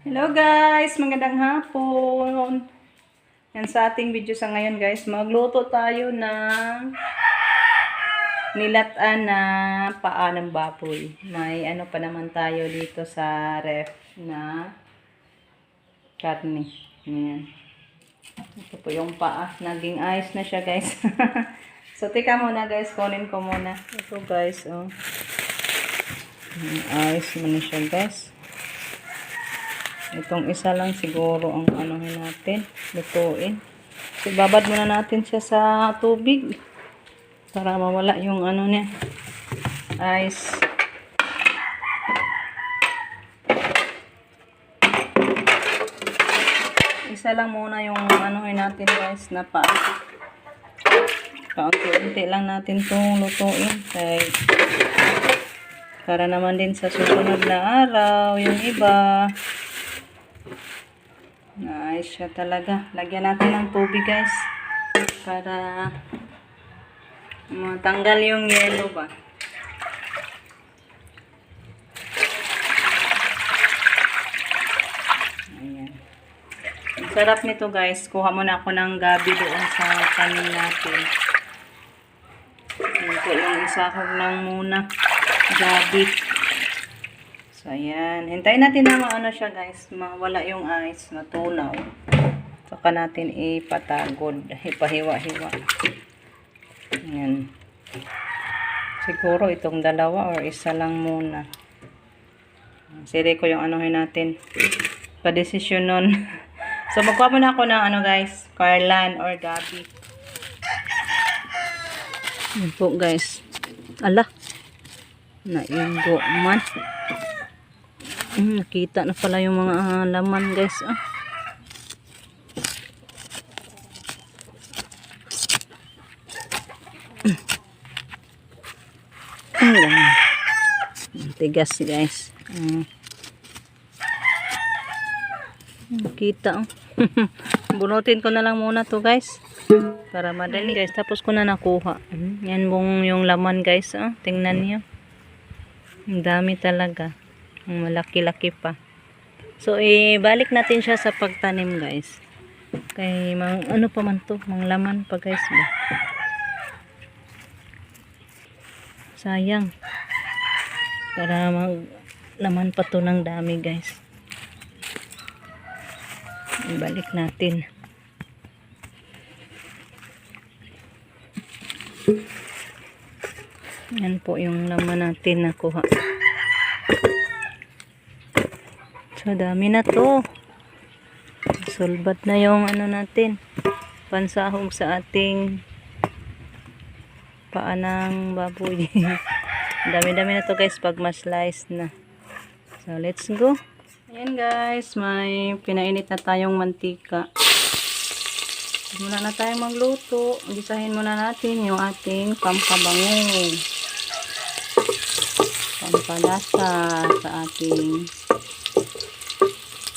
Hello guys! Magandang hapon! Yan sa ating video sa ngayon guys. Magluto tayo ng nilataan na paa ng baboy. May ano pa naman tayo dito sa ref na karne. Yan. Ito po yung paa. Naging ayos na siya guys. So tika muna guys. Kunin ko muna. Ito guys. Oh. Ayos na siya guys. Itong isa lang siguro ang anuhin natin, lutuin. So, babad muna natin siya sa tubig para mawala yung ano niya, ice. Isa lang muna yung anuhin natin guys na pa. Kaunti-unti lang natin itong lutuin. Para naman din sa susunod na araw, yung iba. Nice siya talaga. Lagyan natin ng tubig guys. Para matanggal yung yellow ba. Ayan. Ang sarap nito guys. Kuha muna ako ng gabi doon sa kanin natin. Ito yung isa ko lang muna. Gabi. So, ayan. Hintayin natin na maano siya, guys. Mawala yung ice. Matunaw. Saka natin ipatagod. Ipahiwa-hiwa. Ayan. Siguro itong dalawa or isa lang muna. Siri ko yung anuhin natin. Pa-desisyon nun. So, magkuha muna ako ng ano, guys. Carlan or Gabi. Ayan po, guys. Ala. Naigo man. Nakita na pala yung mga laman guys. Tigas guys. Nakita. Bunutin ko na lang muna to guys. Para madali guys. Tapos ko na nakuha. Yan yung laman guys. Tingnan niyo. Ang dami talaga. Malaki-laki pa. So, ibalik natin siya sa pagtanim, guys. Kay, ano pa man to? Mang laman pa, guys. Ba? Sayang. Para laman pa to ng dami, guys. Ibalik natin. Yan po yung laman natin nakuha. So, dami na to. Sulbat na yung ano natin. Pansahog sa ating paa ng baboy. Dami-dami na to guys pag ma-slice na. So, let's go. Ayan guys, may pinainit na tayong mantika. Muna na tayong magluto. Gisahin muna natin yung ating pampabango. Pampalasa sa ating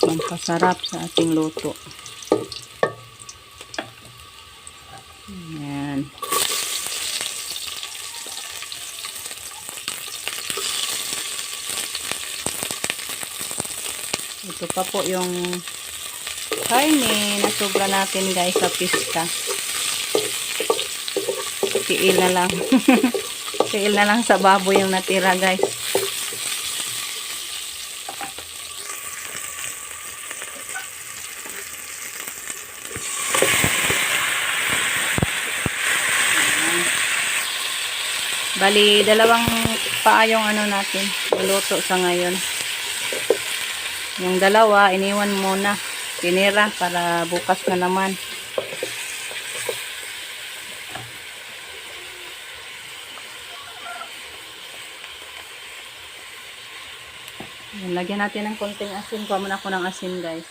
pampasarap sa ating luto. Ayan. Ito pa po yung karne na sobra natin guys sa pista. Tiil na lang. Tiil na lang sa baboy yung natira guys. Bali, dalawang paa yung ano natin, luto sa ngayon. Yung dalawa, iniwan muna. Tinira para bukas na naman. Lagyan natin ng konting asin. Kuha muna ako ng asin guys.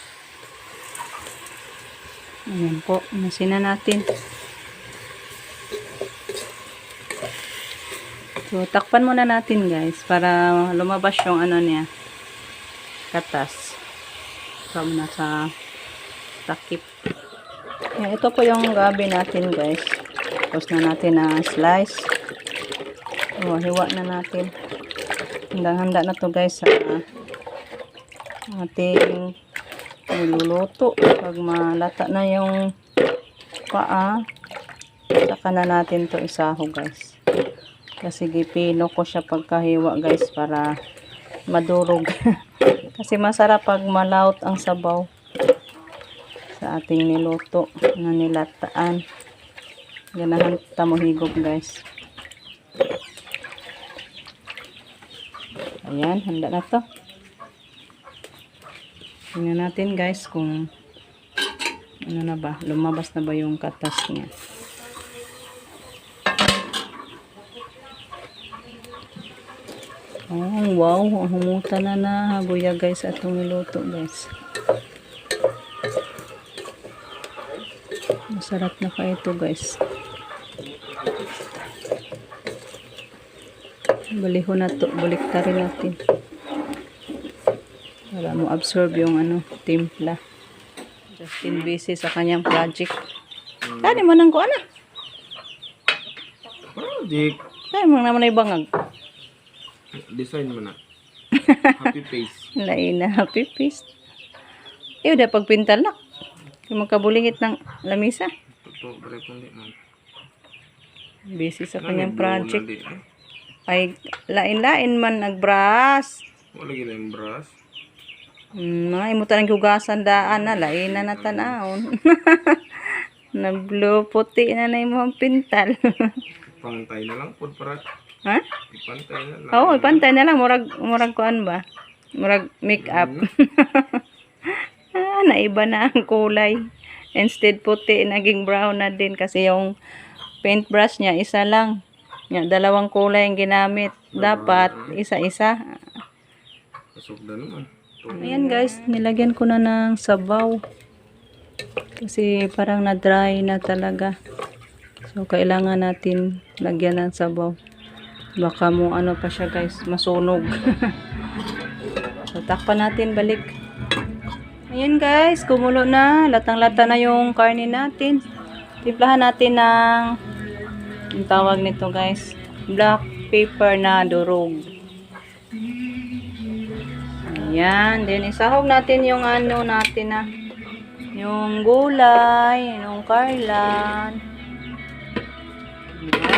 Ayan po, asin na natin. So, takpan muna natin guys para lumabas yung ano niya. Katas. So, muna sa takip. Ayan, ito po yung gabi natin guys. Tapos na natin na slice. O, hiwa na natin. Handa-handa na to guys sa ating niluluto. Pag malata na yung paa, saka na natin to isahog guys. Kasi gipino ko siya pagkahiwa guys para madurog. Kasi masarap pag malaut ang sabaw sa ating niluto na nilataan. Ganahan tamo higop guys. Ayan, handa na to. Tingnan natin guys kung ano na ba, lumabas na ba yung katas niya. Oh, wow, humuta na habuya guys atong niluto guys. Masarap na pa ito guys. Balihon na to, baliktarin natin. Para mo absorb yung timpla. Justin busy sa kanyang project. Kani mo nang kuana? Project. Kani mo naman ay bangag. Design mo na. Happy face. Lain na happy face. Udah pagpintal na. Kung magkabulingit ng lamisa. Ito, pare-pundi man. Busy sa kanyang project. Ay, lain-lain man nagbras. Wala gina yung brush. Imutan ang hugasan daan na. Lain na natanahon. Na-blue puti na na yung pintal. Pantay na lang po para. Ha? Ipantay na lang. Oo, ipantay na lang. Murag kuan ba? Murag make-up. Naiba na ang kulay. Instead puti, naging brown na din. Kasi yung paintbrush niya, isa lang. Dalawang kulay ang ginamit. Dapat, isa-isa. Pasok na naman. Ayan guys, nilagyan ko na ng sabaw. Kasi parang na-dry na talaga. So, kailangan natin lagyan ng sabaw. Baka mo pa siya guys, masunog. So, takpan natin balik. Ayan guys, kumulo na. Latang-lata na yung karne natin. Timplahan natin ng, yung tawag nito guys, black pepper na durog. Ayan. Then, isahog natin yung natin na, yung gulay, yung karlan.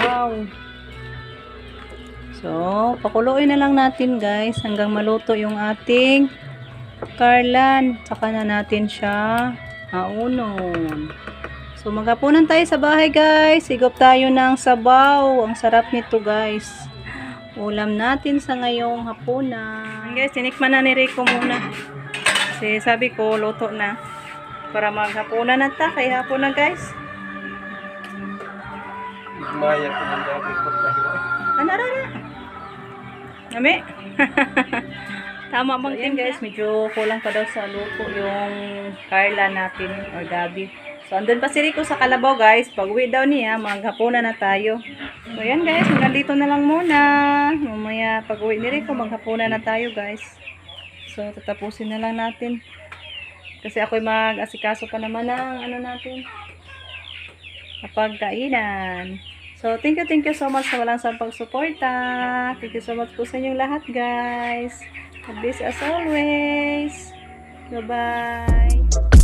Wow. So, pakuluin na lang natin guys hanggang maluto yung ating karlan. Saka na natin siya haunon. So, maghapunan tayo sa bahay guys. Higop tayo ng sabaw. Ang sarap nito guys. Ulam natin sa ngayong hapunan. Guys, tinikman na ni Rico muna. Kasi sabi ko, luto na. Para maghapunan na ta. Kaya hapunan guys. Maya ko ng gabi ko. Ano. Nami? Tama bang guys, medyo kulang pa daw sa luto yung karla natin or gabi. So, andun pa si Rico sa kalabaw guys. Pag uwi daw niya, maghapunan na tayo. So, yan guys, hanggang dito na lang muna. Mamaya, pag uwi ni Rico, maghapunan na tayo guys. So, tatapusin na lang natin. Kasi ako'y mag-asikaso pa naman ng natin. Kapag kainan. So, thank you so much sa walang sampang suporta. Thank you so much po sa inyong lahat, guys. God bless as always. Bye-bye.